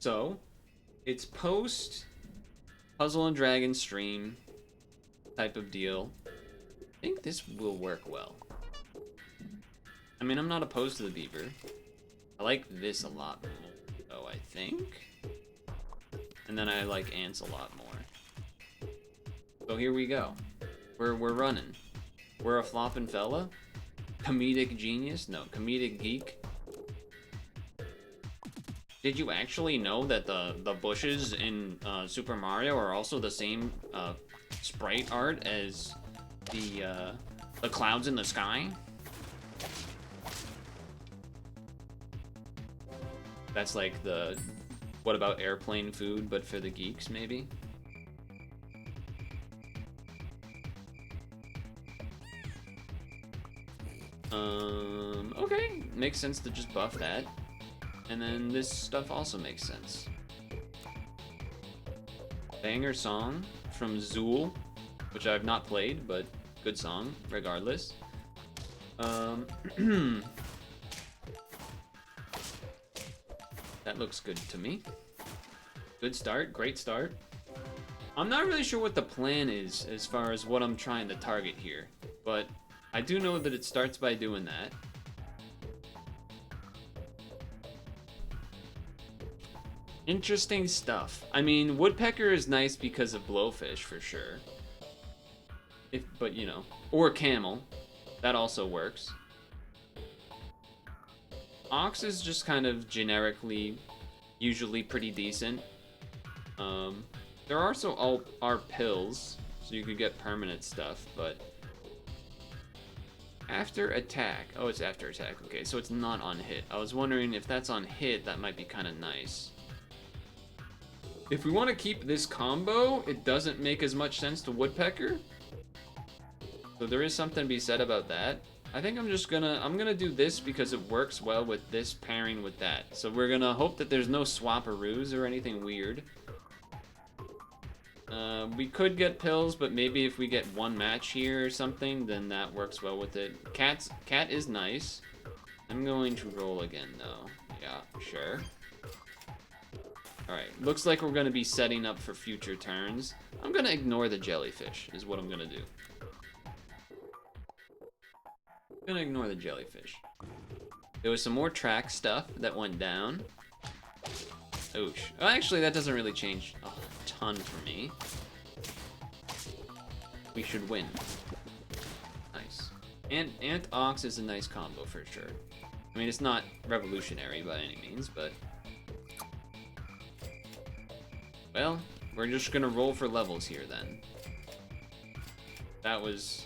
So, it's post Puzzle and Dragon stream type of deal. I think this will work well. I mean, I'm not opposed to the beaver. I like this a lot more, though, I think. And then I like ants a lot more. So here we go. We're running. We're a floppin' fella. Comedic genius? No, comedic geek. Did you actually know that the bushes in Super Mario are also the same sprite art as the clouds in the sky? That's like the what about airplane food, but for the geeks, maybe? Okay, makes sense to just buff that. And then this stuff also makes sense. Banger song from Zool, which I've not played, but good song, regardless. That looks good to me. Good start, great start. I'm not really sure what the plan is as far as what I'm trying to target here, but I do know that it starts by doing that. Interesting stuff. I mean, woodpecker is nice because of blowfish for sure. But you know, or camel, that also works. Ox is just kind of generically, usually pretty decent. There are also are pills, so you could get permanent stuff, but after attack. Oh, it's after attack. Okay, so it's not on hit. I was wondering if that's on hit, that might be kind of nice. If we want to keep this combo, it doesn't make as much sense to woodpecker. So there is something to be said about that. I think I'm gonna do this because it works well with this pairing with that. So we're gonna hope that there's no swapperoos or anything weird. We could get pills, but maybe if we get one match here or something, then that works well with it. Cat is nice. I'm going to roll again though. Yeah, sure. Alright, looks like we're gonna be setting up for future turns. I'm gonna ignore the jellyfish, is what I'm gonna do. I'm gonna ignore the jellyfish. There was some more track stuff that went down. Oosh. Oh, actually, that doesn't really change a ton for me. We should win. Nice. Ant Ox is a nice combo for sure. I mean, it's not revolutionary by any means, but... Well, we're just gonna roll for levels here then. That was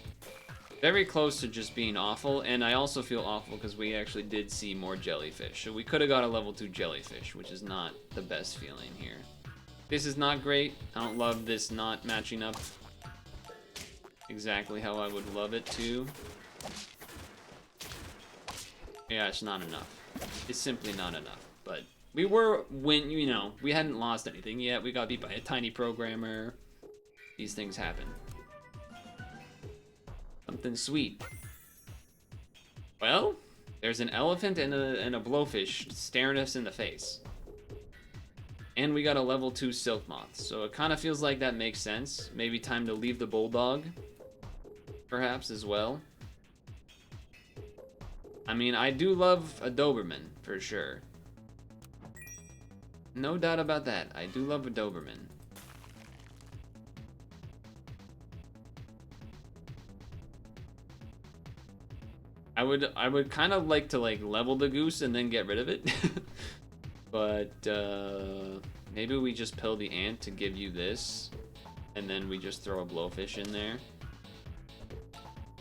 very close to just being awful, and I also feel awful because we actually did see more jellyfish. So we could have got a level 2 jellyfish, which is not the best feeling here. This is not great. I don't love this not matching up exactly how I would love it to. Yeah, it's not enough. It's simply not enough, but we were, you know, we hadn't lost anything yet. We got beat by a tiny programmer. These things happen. Something sweet. Well, there's an elephant and a blowfish staring us in the face. And we got a level 2 silk moth, so it kind of feels like that makes sense. Maybe time to leave the bulldog, perhaps, as well. I mean, I do love a Doberman, for sure. No doubt about that. I do love a Doberman. I would kind of like to level the goose and then get rid of it. But maybe we just pill the ant to give you this, and then we just throw a blowfish in there.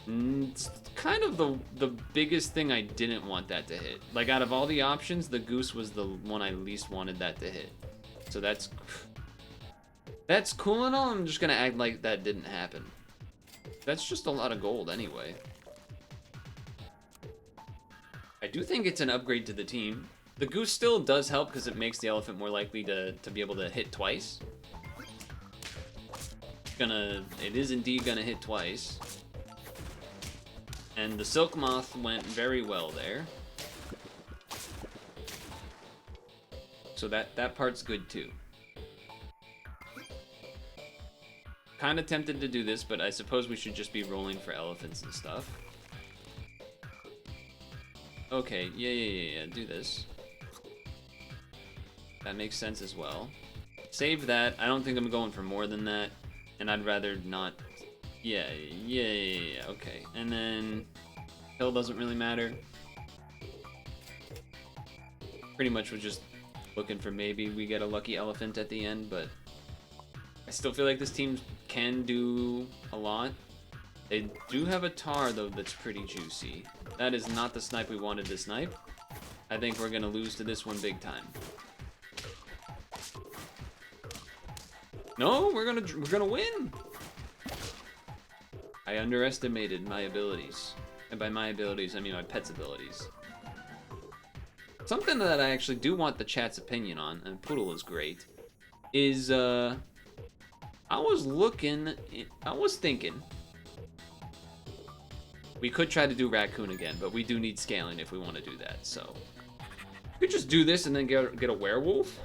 It's kind of the biggest thing I didn't want that to hit. Like, out of all the options, the goose was the one I least wanted that to hit. So that's cool and all. I'm just gonna act like that didn't happen. That's just a lot of gold anyway. I do think it's an upgrade to the team. The goose still does help because it makes the elephant more likely to be able to hit twice. It is indeed gonna hit twice. And the silk moth went very well there. So that part's good too. Kind of tempted to do this, but I suppose we should just be rolling for elephants and stuff. Okay, yeah, do this. That makes sense as well. Save that. I don't think I'm going for more than that, and I'd rather not. Yeah, okay. And then hill doesn't really matter. Pretty much we're just looking for maybe we get a lucky elephant at the end, but I still feel like this team can do a lot. They do have a tar, though, that's pretty juicy. That is not the snipe we wanted to snipe. I think we're gonna lose to this one big time. No, we're gonna win. I underestimated my abilities, and by my abilities, I mean my pet's abilities. Something that I actually do want the chat's opinion on, and Purtle is great, is I was thinking we could try to do raccoon again, but we do need scaling if we want to do that. So we could just do this and then get a werewolf.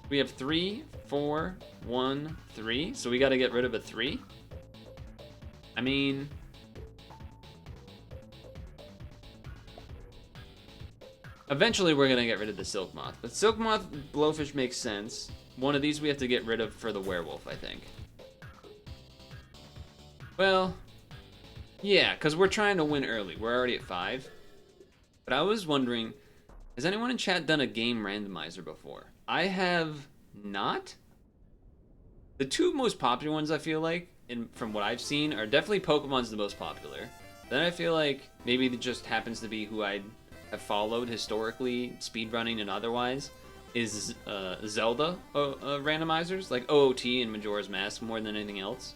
We have 3, 4, 1, 3. So we got to get rid of a 3. I mean, eventually we're gonna get rid of the silk moth, but silk moth blowfish makes sense. One of these we have to get rid of for the werewolf, I think. Well, yeah, because we're trying to win early. We're already at 5. But I was wondering, has anyone in chat done a game randomizer before? I have not. The 2 most popular ones, I feel like, from what I've seen, are definitely Pokemon's the most popular. Then I feel like maybe it just happens to be who I have followed historically, speedrunning and otherwise, is Zelda randomizers, like OOT and Majora's Mask more than anything else.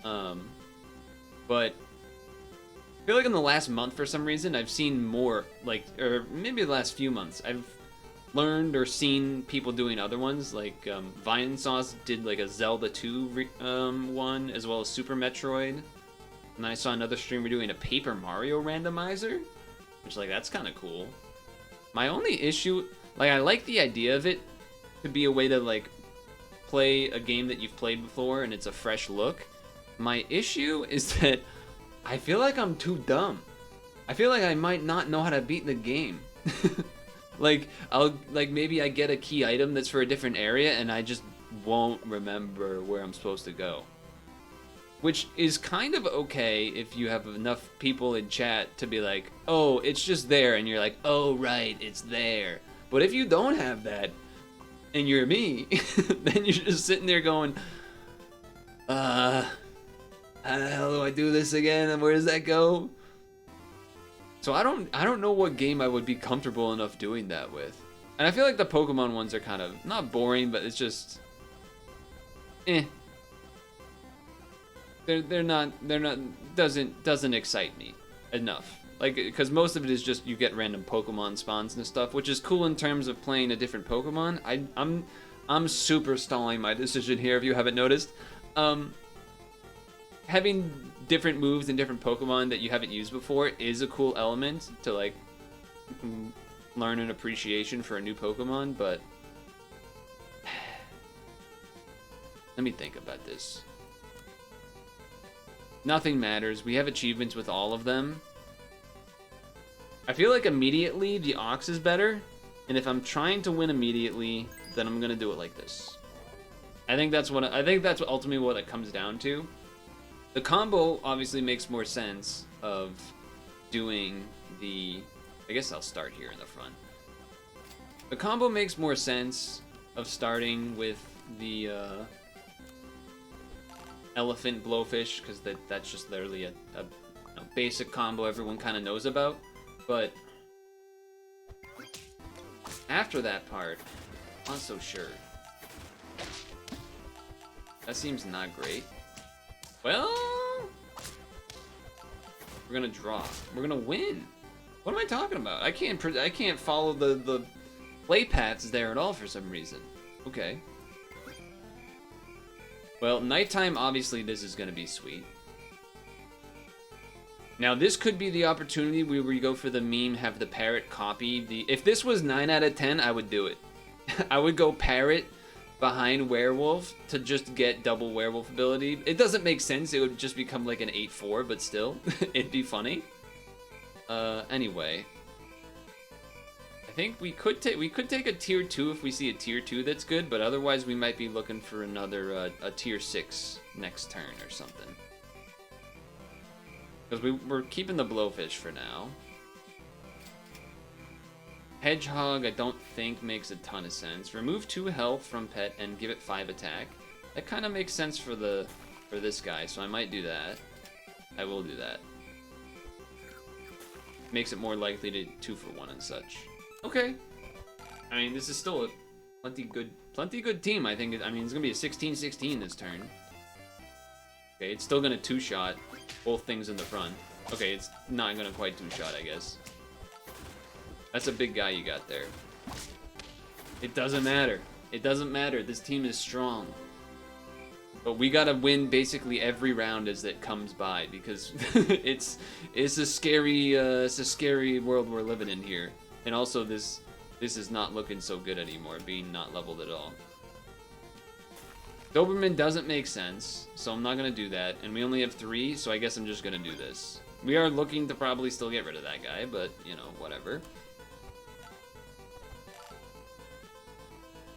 But I feel like in the last month, for some reason, I've seen more, like, or maybe the last few months, I've learned or seen people doing other ones, like Vine Sauce did like a Zelda 2 one, as well as Super Metroid. And then I saw another streamer doing a Paper Mario randomizer, which, like, that's kind of cool. My only issue, like, I like the idea of it to be a way to, like, play a game that you've played before and it's a fresh look. My issue is that I feel like I'm too dumb. I feel like I might not know how to beat the game. Like, maybe I get a key item that's for a different area and I just won't remember where I'm supposed to go. Which is kind of okay if you have enough people in chat to be like, oh, it's just there, and you're like, oh, right, it's there. But if you don't have that, and you're me, then you're just sitting there going, how the hell do I do this again, and where does that go? So I don't know what game I would be comfortable enough doing that with. And I feel like the Pokemon ones are kind of, not boring, but it's just, They're not doesn't excite me enough. Like, because most of it is just you get random Pokemon spawns and stuff, which is cool in terms of playing a different Pokemon. I'm super stalling my decision here if you haven't noticed. Having different moves and different Pokemon that you haven't used before is a cool element to, like, learn an appreciation for a new Pokemon, but let me think about this. Nothing matters. We have achievements with all of them. I feel like immediately the Ox is better, and if I'm trying to win immediately, then I'm gonna do it like this. I think that's ultimately what it comes down to. The combo obviously makes more sense of doing the. I guess I'll start here in the front. The combo makes more sense of starting with the elephant blowfish, because that's just literally a basic combo everyone kind of knows about. But after that part, I'm not so sure. That seems not great. Well, we're gonna draw. We're gonna win. What am I talking about? I can't follow the play paths there at all for some reason. Okay. Well, nighttime, obviously this is gonna be sweet. Now, this could be the opportunity where we go for the meme, have the parrot copy the... If this was 9 out of 10, I would do it. I would go parrot behind werewolf to just get double werewolf ability. It doesn't make sense. It would just become like an 8-4, but still, it'd be funny. Anyway. I think we could take a tier 2 if we see a tier 2 that's good, but otherwise we might be looking for another a tier 6 next turn or something. Because we're keeping the blowfish for now. Hedgehog I don't think makes a ton of sense. Remove 2 health from pet and give it 5 attack. That kind of makes sense for this guy, so I might do that. I will do that. Makes it more likely to 2 for 1 and such. Okay. I mean, this is still a plenty good team. I think. I mean, it's gonna be a 16-16 this turn. Okay, it's still gonna 2-shot both things in the front. Okay, it's not gonna quite 2-shot, I guess. That's a big guy you got there. It doesn't matter. It doesn't matter. This team is strong. But we gotta win basically every round as it comes by because it's a scary world we're living in here. And also this is not looking so good anymore, being not leveled at all. Doberman doesn't make sense, so I'm not gonna do that. And we only have 3, so I guess I'm just gonna do this. We are looking to probably still get rid of that guy, but you know, whatever.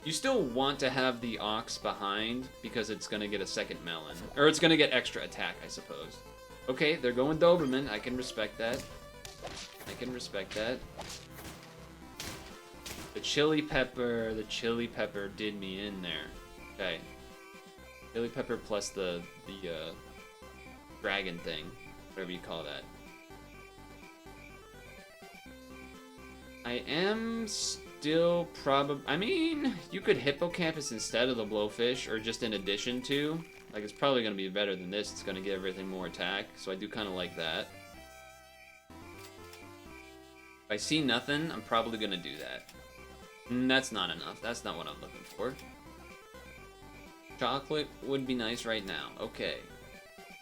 You still want to have the ox behind because it's gonna get a second melon. Or it's gonna get extra attack, I suppose. Okay, they're going Doberman. I can respect that. I can respect that. The chili pepper did me in there. Okay. Chili pepper plus the dragon thing. Whatever you call that. I am still probably... I mean, you could hippocampus instead of the blowfish, or just in addition to. Like, it's probably going to be better than this. It's going to give everything more attack, so I do kind of like that. If I see nothing, I'm probably going to do that. That's not enough. That's not what I'm looking for. Chocolate would be nice right now. Okay.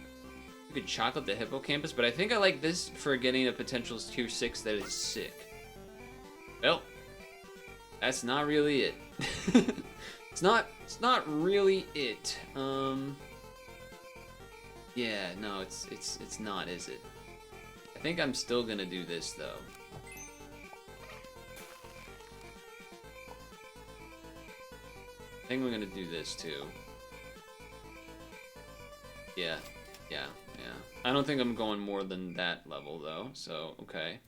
You could chocolate the hippocampus, but I think I like this for getting a potential tier 6 that is sick. Well, that's not really it. It's not really it. Yeah, no, it's not, is it? I think I'm still gonna do this though. I think we're gonna do this too. Yeah. I don't think I'm going more than that level though, so okay.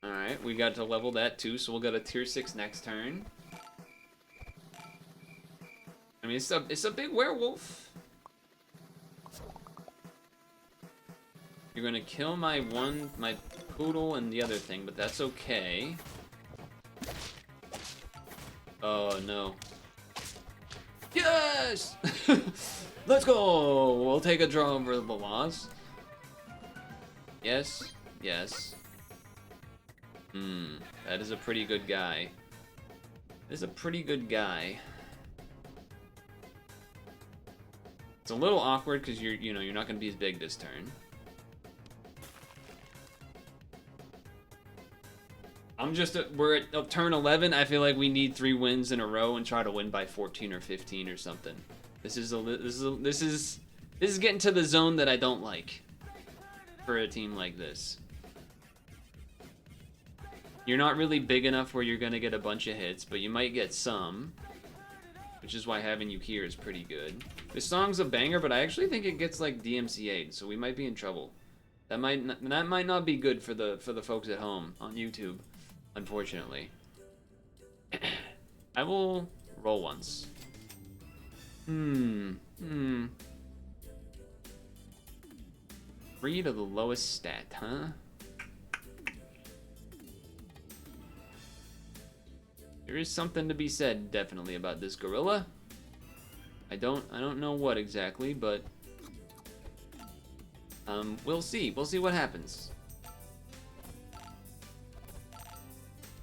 Alright, we got to level that too, so we'll get a tier 6 next turn. I mean, it's a big werewolf. You're gonna kill my poodle and the other thing, but that's okay. Oh no. Yes! Let's go! We'll take a draw over the loss. Yes. That is a pretty good guy. That is a pretty good guy. It's a little awkward because you're not gonna be as big this turn. We're at turn 11. I feel like we need 3 wins in a row and try to win by 14 or 15 or something. This is getting to the zone that I don't like for a team like this. You're not really big enough where you're gonna get a bunch of hits, but you might get some, which is why having you here is pretty good. This song's a banger, but I actually think it gets like DMCA'd, so we might be in trouble. That might not be good for the folks at home on YouTube, unfortunately. I will roll once. 3 to the lowest stat, huh? There is something to be said, definitely, about this gorilla. I don't know what exactly, but we'll see. We'll see what happens.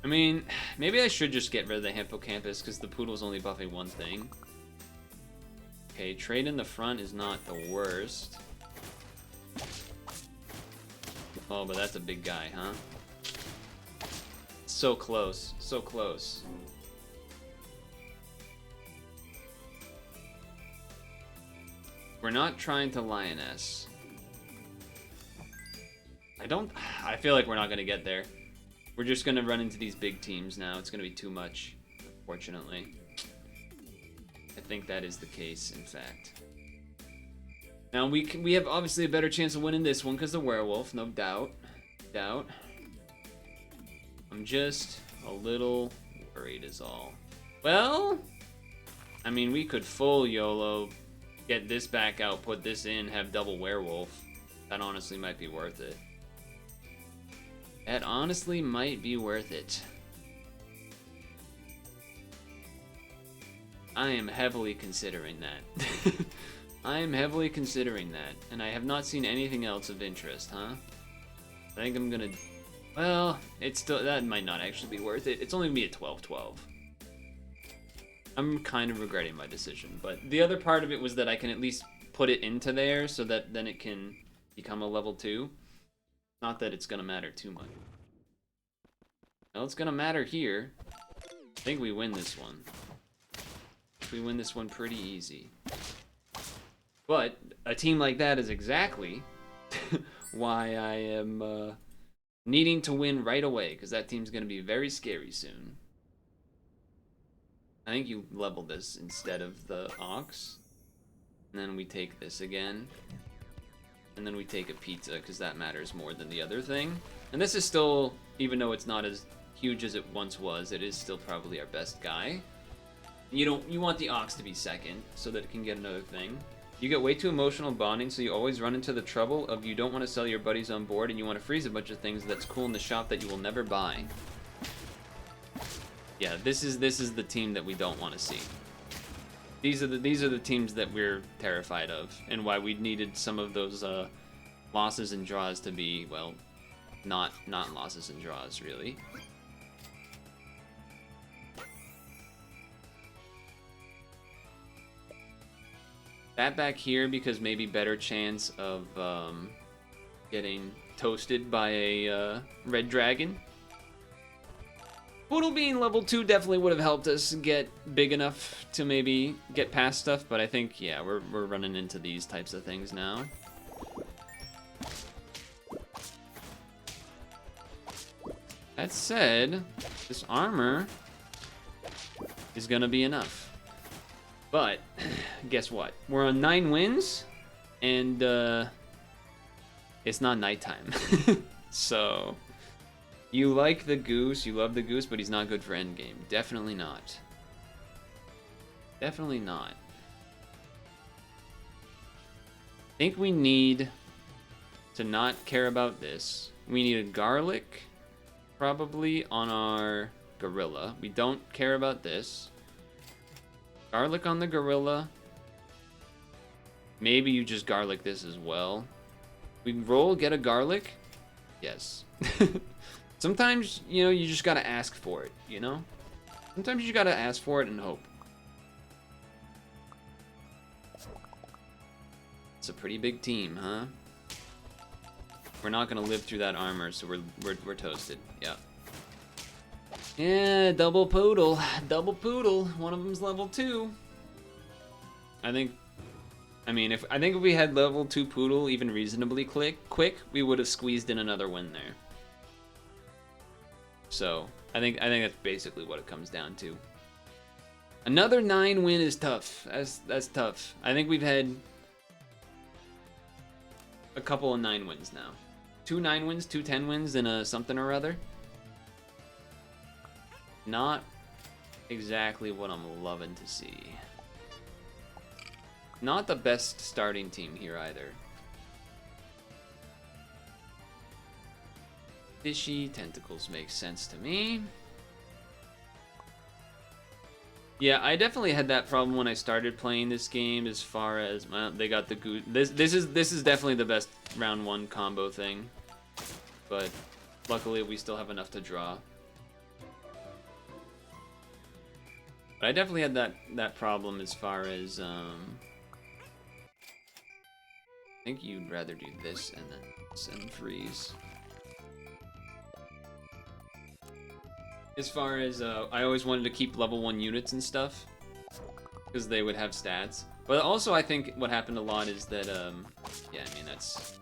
I mean, maybe I should just get rid of the hippocampus because the poodle's only buffing one thing. Okay, trade in the front is not the worst. Oh, but that's a big guy, huh? So close. So close. We're not trying to Lioness. I feel like we're not gonna get there. We're just gonna run into these big teams now. It's gonna be too much, unfortunately. I think that is the case, in fact. Now we have obviously a better chance of winning this one because the werewolf, no doubt. I'm just a little worried is all. Well, I mean, we could full YOLO, get this back out, put this in, have double werewolf. That honestly might be worth it. That honestly might be worth it. I am heavily considering that. I am heavily considering that, and I have not seen anything else of interest, huh? I think I'm gonna... Well, it's still... That might not actually be worth it. It's only gonna be a 12-12. I'm kind of regretting my decision, but the other part of it was that I can at least put it into there so that then it can become a level 2. Not that it's gonna matter too much. Well, it's gonna matter here. I think we win this one. We win this one pretty easy. But a team like that is exactly why I am needing to win right away, because that team's going to be very scary soon. I think you level this instead of the Ox. And then we take this again. And then we take a pizza, because that matters more than the other thing. And this is still, even though it's not as huge as it once was, it is still probably our best guy. You want the Ox to be second, so that it can get another thing. You get way too emotional bonding, so you always run into the trouble of you don't want to sell your buddies on board and you want to freeze a bunch of things that's cool in the shop that you will never buy. Yeah, this is the team that we don't want to see. These are the teams that we're terrified of, and why we needed some of those losses and draws to be, well, not losses and draws, really. That back here because maybe better chance of getting toasted by a red dragon. Purtle being level 2 definitely would have helped us get big enough to maybe get past stuff, but I think, yeah, we're running into these types of things now. That said, this armor is gonna be enough. But, guess what? We're on 9 wins, and it's not nighttime. So, you like the goose, you love the goose, but he's not good for endgame. Definitely not. Definitely not. I think we need to not care about this. We need a garlic, probably, on our gorilla. We don't care about this. Garlic on the gorilla. Maybe you just garlic this as well. We roll, get a garlic. Yes. Sometimes, you know, you just gotta ask for it, you know? Sometimes you gotta ask for it and hope. It's a pretty big team, huh? We're not gonna live through that armor, so we're toasted. Yeah. Yeah, double Purtle. Double Purtle. One of them's level 2. I think if we had level 2 Purtle even reasonably quick, we would have squeezed in another win there. So, I think that's basically what it comes down to. Another 9 win is tough. That's tough. I think we've had a couple of 9 wins now. 2 9 wins, 2 10 wins, and a something or other. Not exactly what I'm loving to see. Not the best starting team here either. Fishy tentacles makes sense to me. Yeah, I definitely had that problem when I started playing this game. As far as they got the goose. This is definitely the best round 1 combo thing, but luckily we still have enough to draw. But I definitely had that problem as far as I think you'd rather do this and then freeze. As far as, I always wanted to keep level 1 units and stuff, because they would have stats. But also, I think what happened a lot is that, yeah, I mean, that's...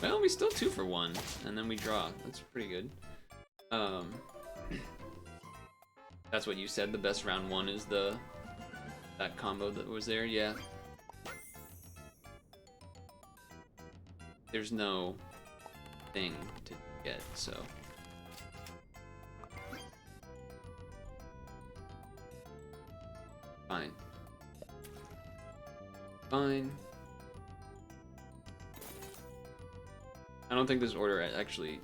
Well, we still 2 for 1, and then we draw. That's pretty good. That's what you said, the best round 1 is that combo that was there, yeah. There's no thing to get, so... Fine. Fine. I don't think this order is actually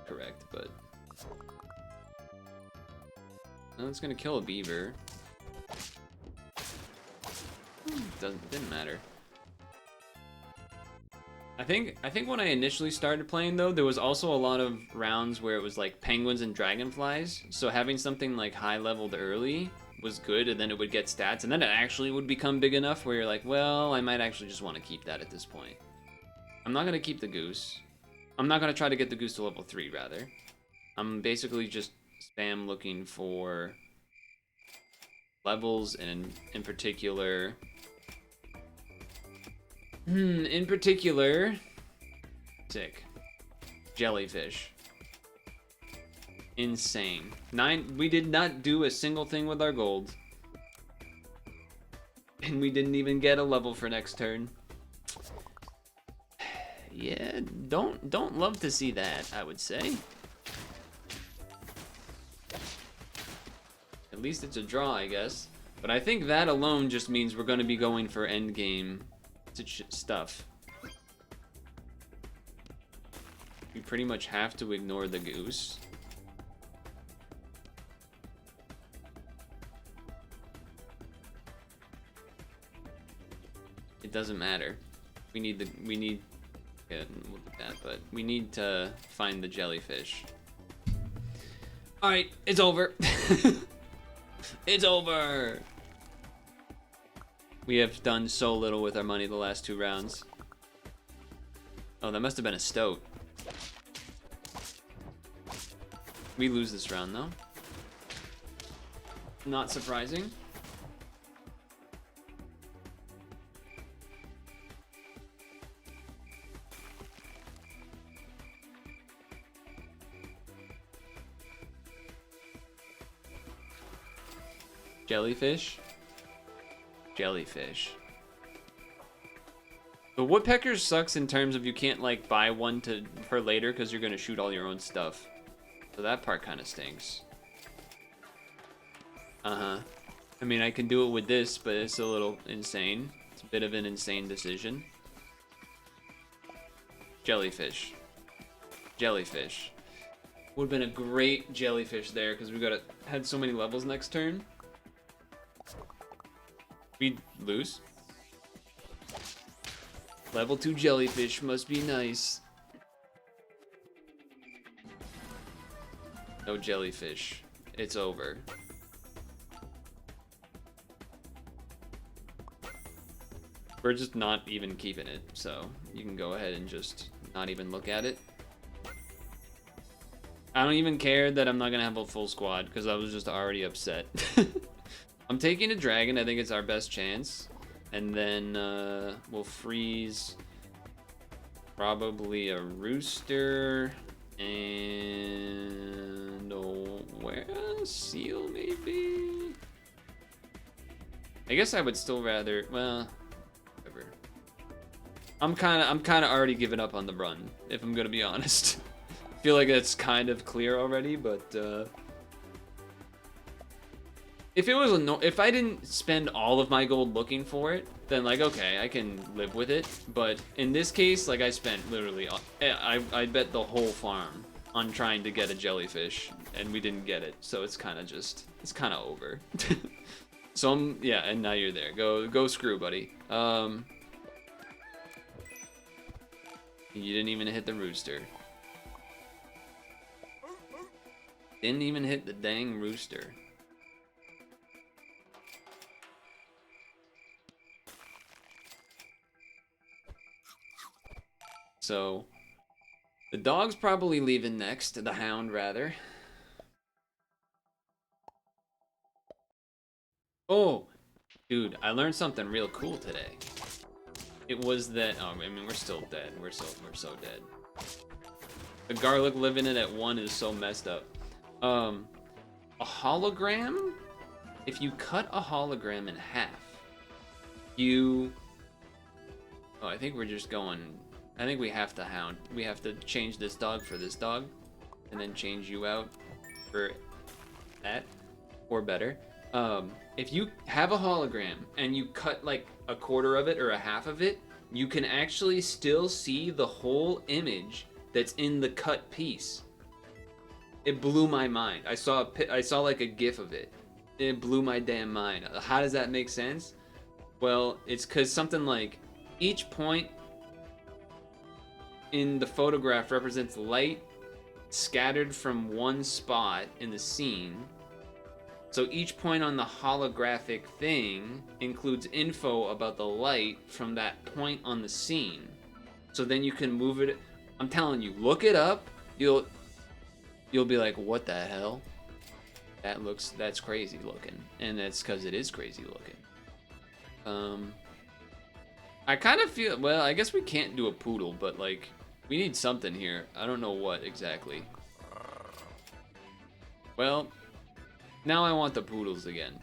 correct, but... No, it's gonna kill a beaver. Didn't matter. I think when I initially started playing though, there was also a lot of rounds where it was like penguins and dragonflies. So having something like high leveled early was good, and then it would get stats, and then it actually would become big enough where you're like, well, I might actually just want to keep that at this point. I'm not gonna keep the goose. I'm not gonna try to get the goose to level 3 rather. I'm basically just spam looking for levels, and in particular, sick. Jellyfish. Insane. 9, we did not do a single thing with our gold. And we didn't even get a level for next turn. Yeah, don't love to see that, I would say. At least it's a draw, I guess. But I think that alone just means we're going to be going for endgame stuff. We pretty much have to ignore the goose. It doesn't matter. We need, yeah, we'll do that, but we need to find the jellyfish. Alright, it's over. It's over. We have done so little with our money the last 2 rounds. Oh, that must have been a stoat. We lose this round, though. Not surprising. Jellyfish? Jellyfish. The woodpecker sucks in terms of you can't like buy one for later because you're gonna shoot all your own stuff. So that part kind of stinks. I mean, I can do it with this, but it's a little insane. It's a bit of an insane decision. Jellyfish. Jellyfish. Would have been a great jellyfish there because we had so many levels next turn. We lose. Level 2 jellyfish must be nice. No jellyfish. It's over. We're just not even keeping it, so you can go ahead and just not even look at it. I don't even care that I'm not gonna have a full squad because I was just already upset. I'm taking a dragon. I think it's our best chance. And then we'll freeze probably a rooster and where a seal maybe. I guess I would still rather, well, whatever. I'm kind of already giving up on the run, if I'm gonna be honest. I feel like that's kind of clear already, but if I didn't spend all of my gold looking for it, then like, okay, I can live with it. But in this case, like I spent literally, I bet the whole farm on trying to get a jellyfish, and we didn't get it. So it's kind of over. So yeah, and now you're there. Go screw, buddy. You didn't even hit the rooster. Didn't even hit the dang rooster. So, the dog's probably leaving next, the hound rather. Oh, dude, I learned something real cool today. It was that, oh, I mean, we're still dead. We're so dead. The garlic living it at 1 is so messed up. A hologram? If you cut a hologram in half, you... Oh, I think we're just going... I think we have to hound. We have to change this dog for this dog, and then change you out for that, or better. If you have a hologram and you cut like a quarter of it or a half of it, you can actually still see the whole image that's in the cut piece. It blew my mind. I saw like a gif of it. It blew my damn mind. How does that make sense? Well, it's because something like each point in the photograph represents light scattered from one spot in the scene. So each point on the holographic thing includes info about the light from that point on the scene. So then you can move it. I'm telling you, look it up. You'll be like, what the hell? That's crazy looking. And that's because it is crazy looking. I kind of feel, well, I guess we can't do a poodle, but like, we need something here. I don't know what exactly. Well, now I want the poodles again.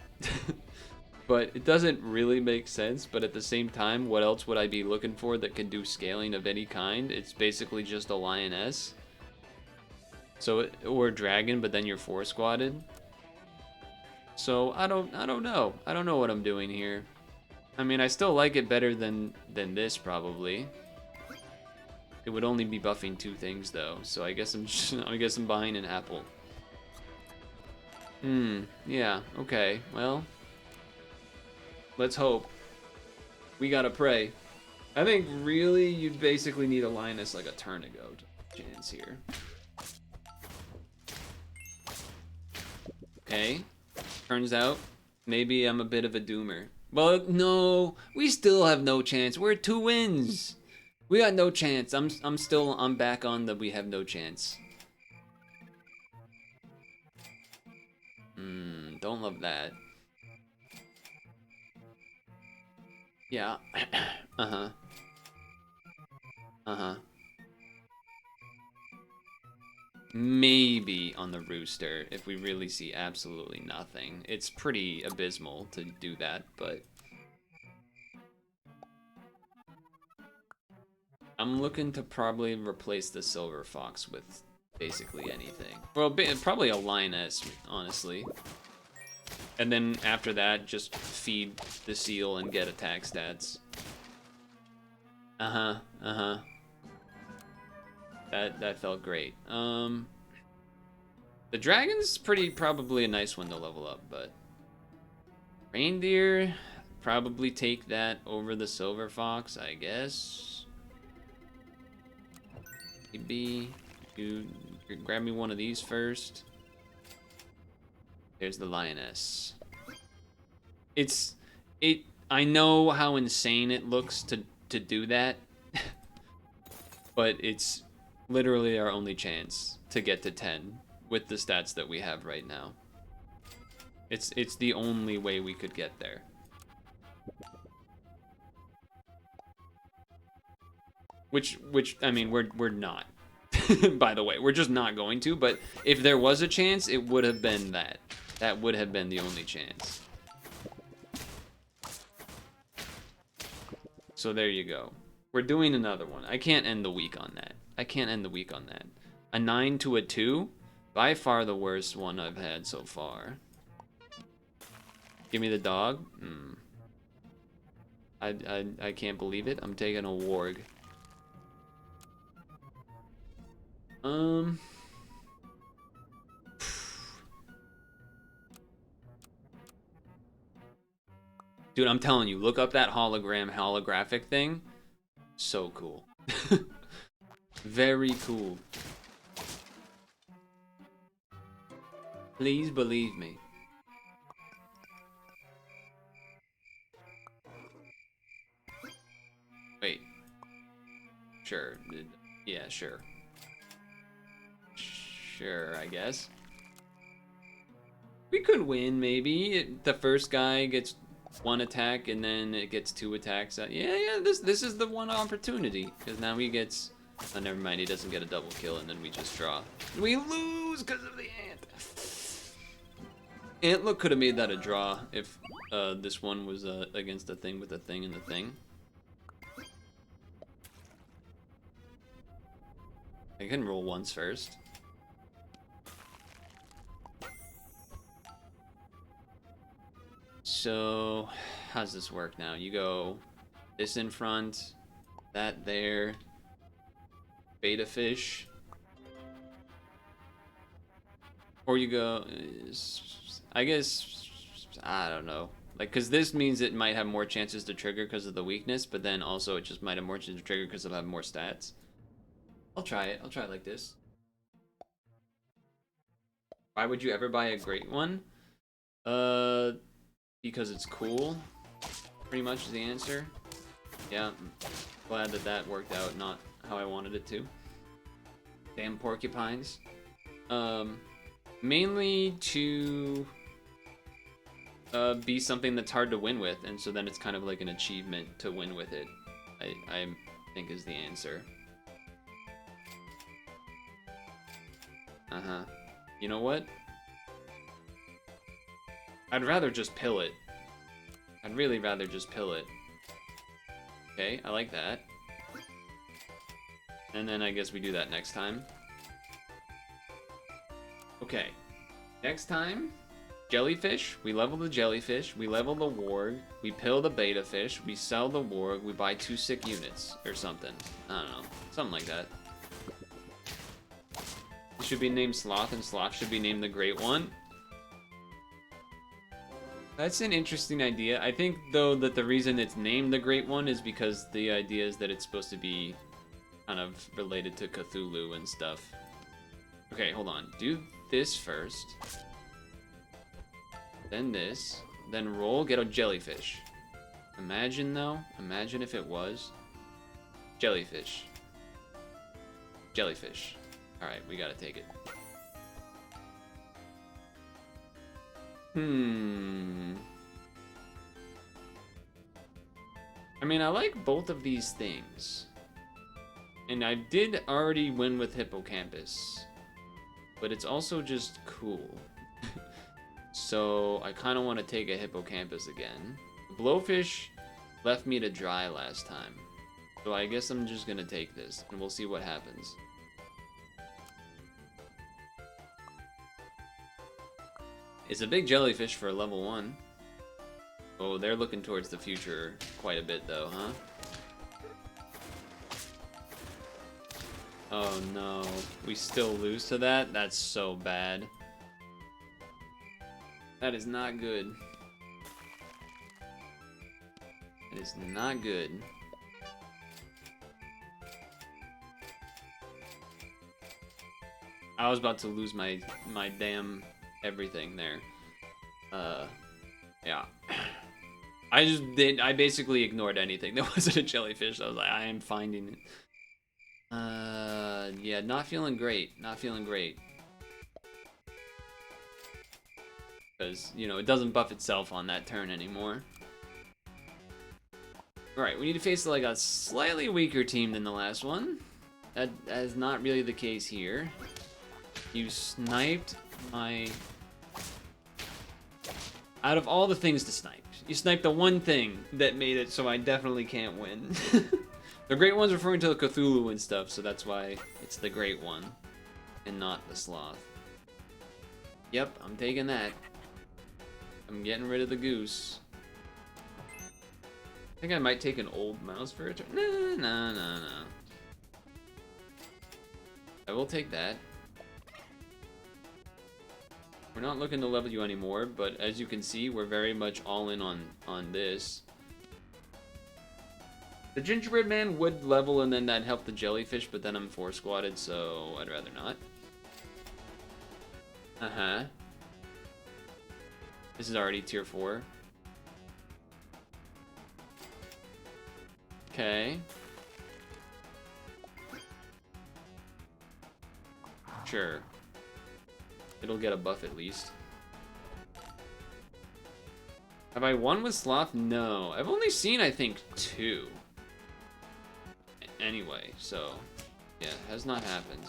But it doesn't really make sense, but at the same time, what else would I be looking for that can do scaling of any kind? It's basically just a lioness. So, or a dragon, but then you're 4-squatted. So, I don't know. I don't know what I'm doing here. I mean, I still like it better than this, probably. It would only be buffing 2 things, though. So I guess I'm buying an apple. Yeah, okay, well, let's hope. We gotta pray. I think really you'd basically need a lioness like a turn ago to chance here. Okay, turns out maybe I'm a bit of a doomer. But no, we still have no chance. We're 2 wins. We got no chance. I'm back on the we have no chance. Don't love that. Yeah. Uh-huh. Uh-huh. Maybe on the rooster if we really see absolutely nothing. It's pretty abysmal to do that, but I'm looking to probably replace the silver fox with basically anything. Well, probably a lioness, honestly. And then after that, just feed the seal and get attack stats. Uh-huh, uh-huh. That felt great. The dragon's probably a nice one to level up, but reindeer, probably take that over the silver fox, I guess. Maybe you grab me one of these first. There's the lioness. I know how insane it looks to do that, but it's literally our only chance to get to 10 with the stats that we have right now. It's the only way we could get there. Which I mean, we're not. By the way, we're just not going to, but if there was a chance, it would have been that. That would have been the only chance. So there you go. We're doing another one. I can't end the week on that. I can't end the week on that. A 9 to a 2? By far the worst one I've had so far. Give me the dog? I can't believe it. I'm taking a warg. Dude, I'm telling you, look up that holographic thing. So cool. Very cool. Please believe me. Wait. Sure. Yeah, sure. Sure, I guess. We could win, maybe. The first guy gets 1 attack, and then it gets 2 attacks. Yeah, this is the one opportunity. Because now he gets... Oh, never mind, he doesn't get a double kill, and then we just draw. We lose because of the ant! Antlook could have made that a draw if this one was against a thing with a thing and the thing. I can roll once first. So, how's this work now? You go this in front, that there, beta fish. Or you go, I guess, I don't know. Like, because this means it might have more chances to trigger because of the weakness, but then also it just might have more chances to trigger because it'll have more stats. I'll try it. I'll try it like this. Why would you ever buy a great one? Because it's cool. Pretty much is the answer. Yeah, glad that that worked out, not how I wanted it to. Damn porcupines. Mainly to be something that's hard to win with, and so then it's kind of like an achievement to win with it. I think is the answer. You know what? I'd rather just pill it. I'd really rather just pill it. Okay, I like that. And then I guess we do that next time. Okay. Next time, jellyfish. We level the jellyfish. We level the warg. We pill the beta fish. We sell the warg. We buy 2 sick units or something. I don't know. Something like that. It should be named Sloth, and Sloth should be named the Great One. That's an interesting idea. I think, though, that the reason it's named the Great One is because the idea is that it's supposed to be kind of related to Cthulhu and stuff. Okay, hold on. Do this first. Then this. Then roll, get a jellyfish. Imagine, though. Imagine if it was jellyfish. Jellyfish. Alright, we gotta take it. I mean, I like both of these things. And I did already win with Hippocampus. But it's also just cool. So, I kind of want to take a Hippocampus again. The Blowfish left me to dry last time. So I guess I'm just gonna take this, and we'll see what happens. It's a big jellyfish for a level 1. Oh, they're looking towards the future quite a bit, though, huh? Oh no, we still lose to that? That's so bad. That is not good. It is not good. I was about to lose my damn everything there. Yeah. I basically ignored anything that wasn't a jellyfish. I was like, I am finding it. Yeah, not feeling great. Not feeling great. Because, you know, it doesn't buff itself on that turn anymore. Alright, we need to face like a slightly weaker team than the last one. That is not really the case here. You sniped my... Out of all the things to snipe, you sniped the one thing that made it so I definitely can't win. The Great One's referring to the Cthulhu and stuff, so that's why it's the Great One and not the Sloth. Yep, I'm taking that. I'm getting rid of the goose. I think I might take an old mouse for a turn. No. I will take that. We're not looking to level you anymore, but as you can see, we're very much all in on this. The gingerbread man would level and then that'd help the jellyfish, but then I'm 4-squatted, so I'd rather not. This is already tier 4. Okay. Sure. It'll get a buff at least. Have I won with Sloth? No. I've only seen, I think, 2. Anyway, so... yeah, has not happened.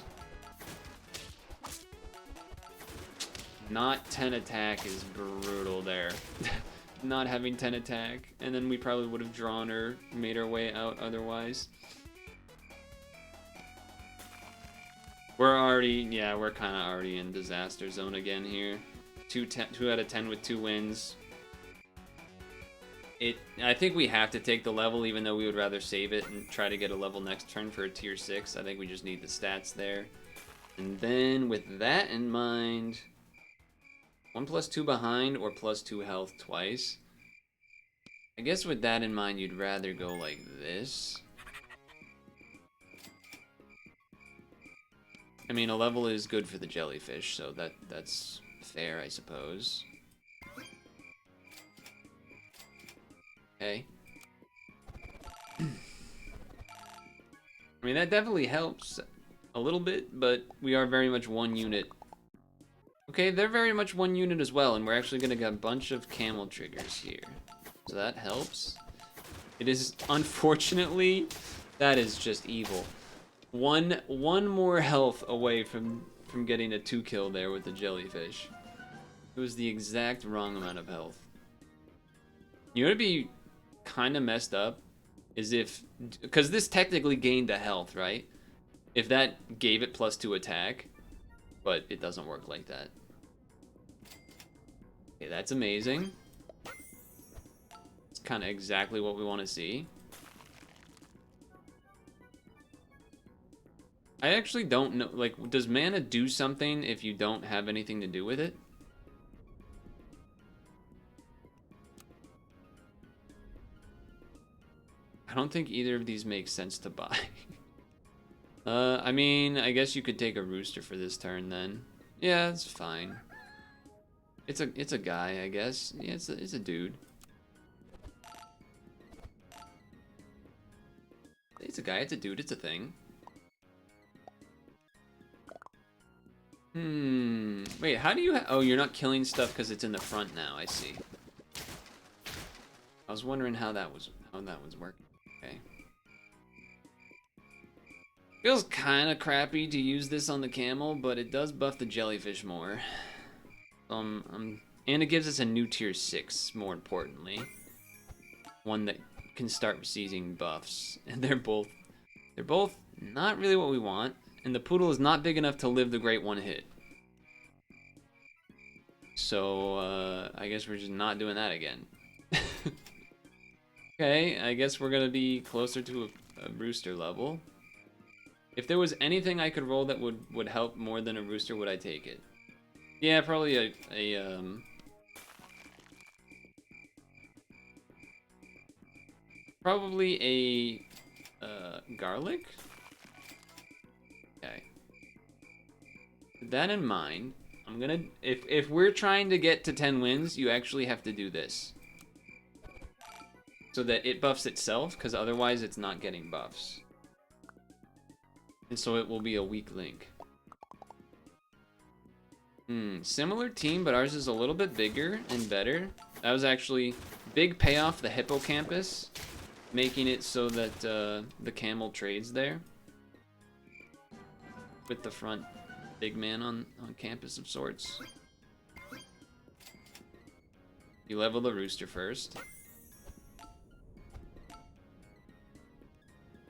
Not 10 attack is brutal there. Not having 10 attack. And then we probably would have drawn or made our way out otherwise. We're already, yeah, we're kind of already in disaster zone again here. 2 out of 10 with 2 wins. I think we have to take the level, even though we would rather save it and try to get a level next turn for a tier 6. I think we just need the stats there. And then with that in mind, 1 + 2 behind or +2 health twice. I guess with that in mind, you'd rather go like this. I mean, a level is good for the jellyfish, so that's fair, I suppose. Okay. I mean, that definitely helps a little bit, but we are very much 1 unit. Okay, they're very much 1 unit as well, and we're actually gonna get a bunch of camel triggers here. So that helps. It is, unfortunately, that is just evil. One more health away from getting a 2 kill there with the jellyfish. It was the exact wrong amount of health. You know what'd be kind of messed up is if, because this technically gained a health, right? If that gave it +2 attack, but it doesn't work like that. Okay, that's amazing. It's kind of exactly what we want to see. I actually don't know, like, does mana do something if you don't have anything to do with it? I don't think either of these makes sense to buy. I mean, I guess you could take a rooster for this turn then. Yeah, it's fine. It's a guy, I guess. Yeah, it's a dude. It's a guy, it's a dude, it's a thing. Wait, how do you oh, you're not killing stuff because it's in the front now, I see. I was wondering how that was working. Okay. Feels kind of crappy to use this on the camel, but it does buff the jellyfish more. And it gives us a new tier 6, more importantly. One that can start receiving buffs. And they're both not really what we want. And the Purtle is not big enough to live the great 1 hit. So, I guess we're just not doing that again. Okay, I guess we're gonna be closer to a rooster level. If there was anything I could roll that would help more than a rooster, would I take it? Yeah, probably probably a garlic? Okay. With that in mind, I'm gonna, if we're trying to get to 10 wins, you actually have to do this. So that it buffs itself, because otherwise it's not getting buffs. And so it will be a weak link. Similar team, but ours is a little bit bigger and better. That was actually big payoff, the hippocampus, making it so that the camel trades there. With the front big man on campus of sorts. You level the rooster first.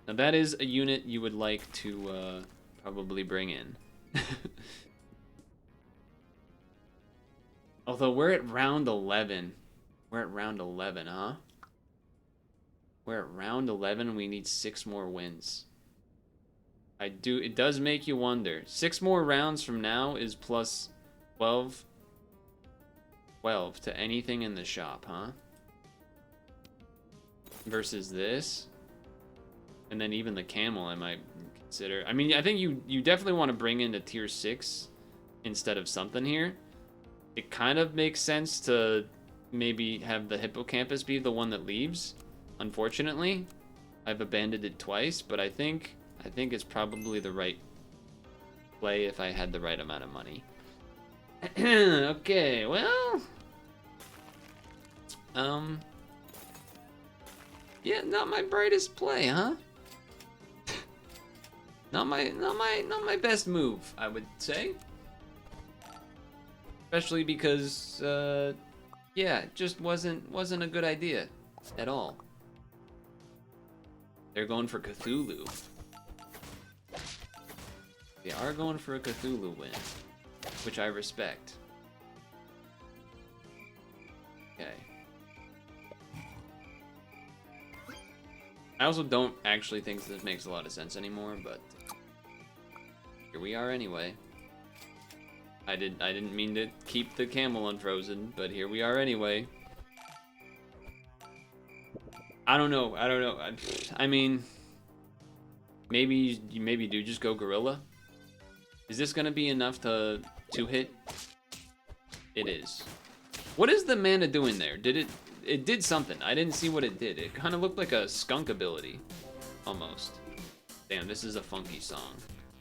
Now that is a unit you would like to probably bring in. Although we're at round 11. We're at round 11, huh? We're at round 11 and we need 6 more wins. It does make you wonder. 6 more rounds from now is plus 12 to anything in the shop, huh? Versus this. And then even the camel I might consider. I mean, I think you definitely want to bring in a tier 6 instead of something here. It kind of makes sense to maybe have the hippocampus be the one that leaves. Unfortunately, I've abandoned it twice, but I think it's probably the right play if I had the right amount of money. Okay, well, Yeah, not my brightest play, huh? Not my best move, I would say. Especially because, yeah, it just wasn't a good idea at all. They're going for Cthulhu. They are going for a Cthulhu win, which I respect. Okay. I also don't actually think this makes a lot of sense anymore, but here we are anyway. I didn't mean to keep the camel unfrozen, but here we are anyway. I don't know. I mean, maybe you do just go gorilla. Is this gonna be enough to hit? It is. What is the mana doing there? It did something. I didn't see what it did. It kind of looked like a skunk ability, almost. Damn, this is a funky song.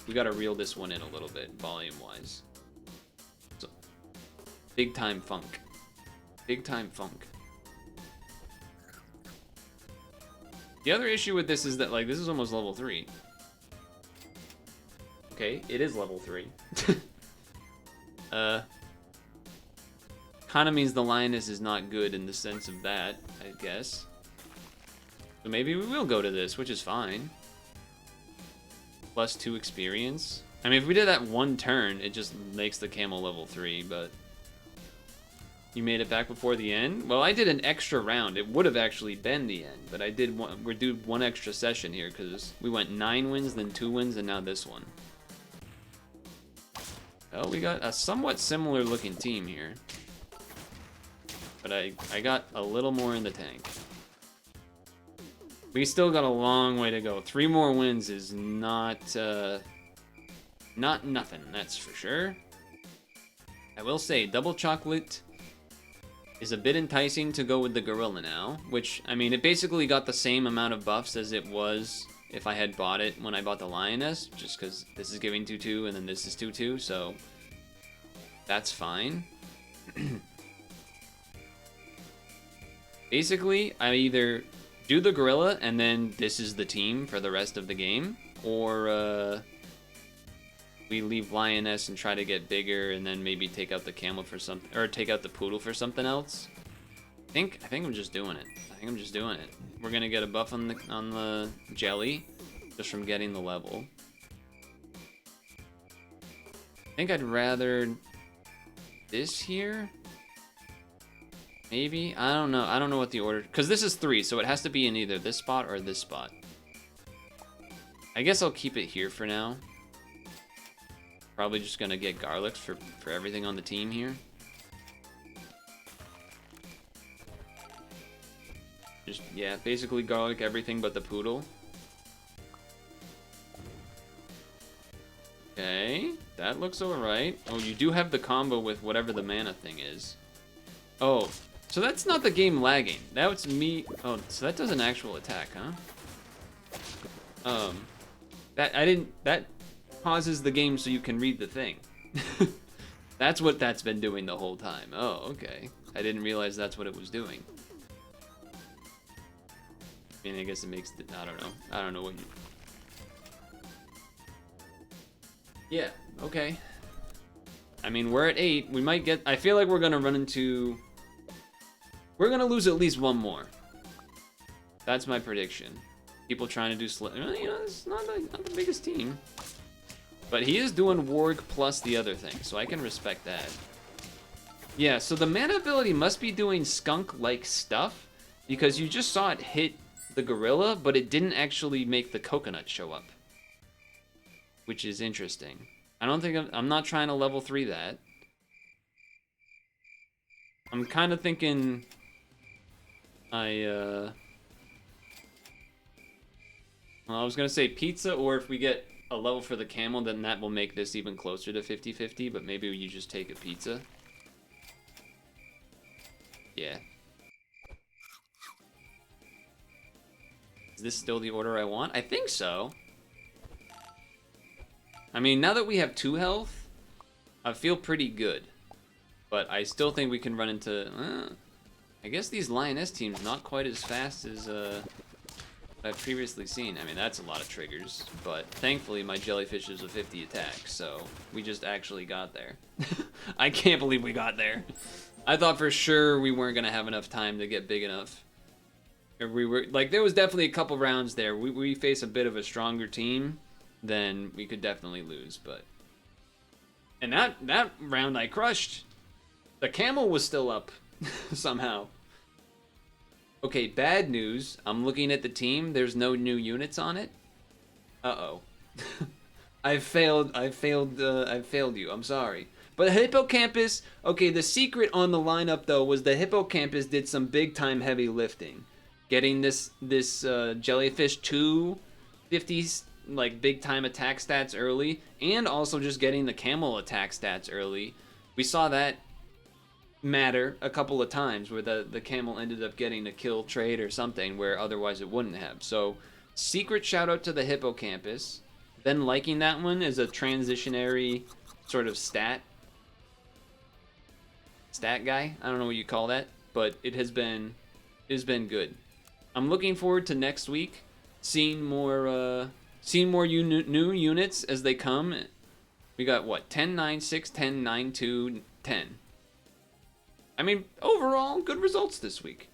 We gotta reel this one in a little bit, volume-wise. So, big time funk. Big time funk. The other issue with this is that, like, this is almost level 3. Okay, it is level 3. Kinda means the lioness is not good in the sense of that, I guess. So maybe we will go to this, which is fine. Plus 2 experience. I mean, if we did that one turn, it just makes the camel level 3, but... You made it back before the end? Well, I did an extra round. It would have actually been the end, but I did we're doing one extra session here, because we went 9 wins, then 2 wins, and now this one. Oh, we got a somewhat similar looking team here. But I got a little more in the tank. We still got a long way to go. 3 more wins is not nothing, that's for sure. I will say, double chocolate is a bit enticing to go with the gorilla now, which, I mean, it basically got the same amount of buffs as it was if I had bought it when I bought the lioness, just because this is giving 2-2 and then this is 2-2, so that's fine. Basically, I either do the gorilla and then this is the team for the rest of the game, or we leave lioness and try to get bigger and then maybe take out the camel for something, or take out the poodle for something else. I think I'm just doing it. We're gonna get a buff on the jelly just from getting the level. I think I'd rather this here. Maybe? I don't know. I don't know what the order... Because this is 3, so it has to be in either this spot or this spot. I guess I'll keep it here for now. Probably just going to get garlics for everything on the team here. Just, yeah, basically garlic everything but the poodle. Okay, that looks alright. Oh, you do have the combo with whatever the mana thing is. Oh... So that's not the game lagging. That's me. Oh, so that does an actual attack, huh? That pauses the game so you can read the thing. That's what that's been doing the whole time. Oh, okay. I didn't realize that's what it was doing. I mean, I guess it makes it, I don't know. I don't know what you... Yeah, okay. I mean, we're at 8. We might get... I feel like we're gonna run into... We're gonna lose at least one more. That's my prediction. People trying to do you know, it's not the biggest team. But he is doing Warg plus the other thing, so I can respect that. Yeah, so the mana ability must be doing skunk-like stuff, because you just saw it hit the gorilla, but it didn't actually make the coconut show up. Which is interesting. I don't think I'm not trying to level 3 that. I'm kind of thinking... Well, I was gonna say pizza, or if we get a level for the camel, then that will make this even closer to 50-50, but maybe you just take a pizza. Yeah. Is this still the order I want? I think so. I mean, now that we have 2 health, I feel pretty good. But I still think we can run into... I guess these Lioness teams not quite as fast as I've previously seen. I mean, that's a lot of triggers, but thankfully my Jellyfish is a 50 attack, so we just actually got there. I can't believe we got there. I thought for sure we weren't gonna have enough time to get big enough. We were like, there was definitely a couple rounds there. We face a bit of a stronger team, then we could definitely lose. But and that round I crushed. The camel was still up somehow. Okay, bad news. I'm looking at the team. There's no new units on it. Uh-oh. I failed you. I'm sorry. But Hippocampus, okay, the secret on the lineup though was the Hippocampus did some big time heavy lifting. Getting this Jellyfish 250s like big time attack stats early, and also just getting the camel attack stats early. We saw that matter a couple of times where the camel ended up getting a kill trade or something where otherwise it wouldn't have. So secret shout out to the Hippocampus. Then liking that one as a transitionary sort of stat guy. I don't know what you call that, but it has been good. I'm looking forward to next week, seeing more new units as they come. We got what, 10, 9, 6, 10, 9, 2, 10. I mean, overall, good results this week.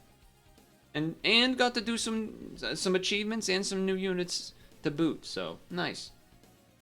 And got to do some achievements and some new units to boot, so nice.